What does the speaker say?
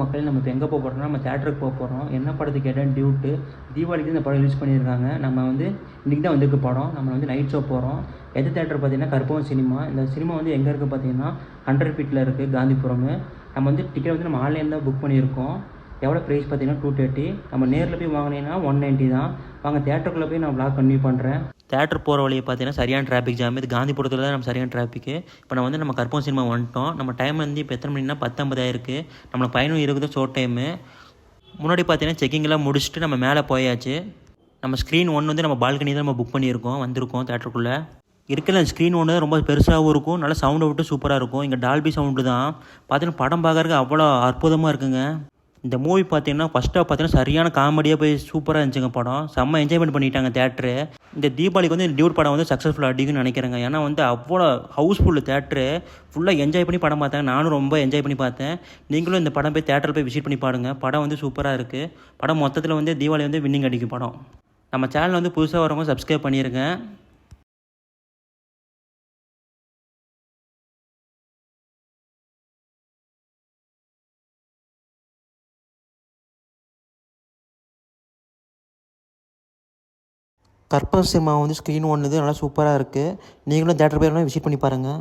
மக்களே நம்ம இப்போ எங்கே போகிறோம்னா நம்ம தேட்டருக்கு போகிறோம். என்ன படத்துக்கு கேட்டேன் டியூட்டு. தீபாவளிக்கு இந்த படம் ரிலீஸ் பண்ணியிருக்காங்க. நம்ம வந்து இன்றைக்கி தான் வந்திருக்கு படம். நம்ம வந்து நைட் ஷோ போகிறோம். எந்த தேட்டர் பார்த்தீங்கன்னா கற்பகம் சினிமா. இந்த சினிமா வந்து எங்கே இருக்குது பார்த்தீங்கன்னா 100 ஃபீட்டில் இருக்குது காந்திபுரம். நம்ம வந்து டிக்கெட் வந்து நம்ம ஆன்லைன் தான் புக் பண்ணியிருக்கோம். எவ்வளோ ப்ரைஸ் பார்த்தீங்கன்னா 230. நம்ம நேரில் போய் வாங்கினீங்கன்னா 190 தான். வாங்க தேட்டருக்குள்ளே போய் நான் vlog கன்டினியூ பண்ணுறேன். தேட்டர் போகிற வழியை பார்த்தீங்கன்னா சரியான டிராஃபிக் ஜாம். இது காந்திபுரத்தில் தான் நம்ம சரியான டிராஃபிக்கு. இப்போ நம்ம கற்பகம் சினிமா வந்துட்டோம். நம்ம டைம் வந்து இப்போ எத்தனை மணினா 10:50 ஆயிருக்கு. நம்மளுக்கு பயணம் இருக்குது ஷோர்ட் டைமு. முன்னாடி பார்த்தீங்கன்னா செக்கிங்லாம் முடிச்சுட்டு நம்ம மேலே போயாச்சு. நம்ம ஸ்க்ரீன் ஒன்று வந்து நம்ம பால்கனி தான் நம்ம புக் பண்ணியிருக்கோம், வந்திருக்கோம் தேட்டருக்குள்ளே. இருக்கிற ஸ்க்ரீன் ஒன்று தான் ரொம்ப பெருசாகவும் இருக்கும், நல்லா சவுண்டை விட்டு சூப்பராக இருக்கும். இங்கே டால்பி சவுண்டு தான். பார்த்தீங்கன்னா படம் பார்க்கறதுக்கு அவ்வளோ அற்புதமாக இருக்குங்க. இந்த மூவி பார்த்தீங்கன்னா ஃபஸ்ட் ஹாஃப் பார்த்தீங்கன்னா சரியான காமெடியாக போய் சூப்பராக இருந்துச்சுங்க படம். செம்ம என்ஜாய்மெண்ட் பண்ணிட்டாங்க தேட்ரு. இந்த தீபாவளிக்கு வந்து டியூட் படம் வந்து சக்ஸஸ்ஃபுல்லாக அடிக்குன்னு நினைக்கிறேங்க. ஏன்னா வந்து அவ்வளோ ஹவுஸ்ஃபுல்லு தேட்ரு. ஃபுல்லாக என்ஜாய் பண்ணி படம் பார்த்தாங்க. நானும் ரொம்ப என்ஜாய் பண்ணி பார்த்தேன். நீங்களும் இந்த படம் போய் தேட்டரில் போய் விசிட் பண்ணி பாருங்கள். படம் வந்து சூப்பராக இருக்குது. படம் மொத்தத்தில் வந்து தீபாவளி வந்து வின்னிங் அடிக்கும் படம். நம்ம சேனல் வந்து புதுசாக வரவங்க சப்ஸ்கிரைப் பண்ணிடுங்க. கற்பக சினிமா வந்து ஸ்க்ரீன் ஒன்று நல்லா சூப்பராக இருக்குது. நீங்களும் தேட்டர் போய் விசிட் பண்ணி பாருங்கள்.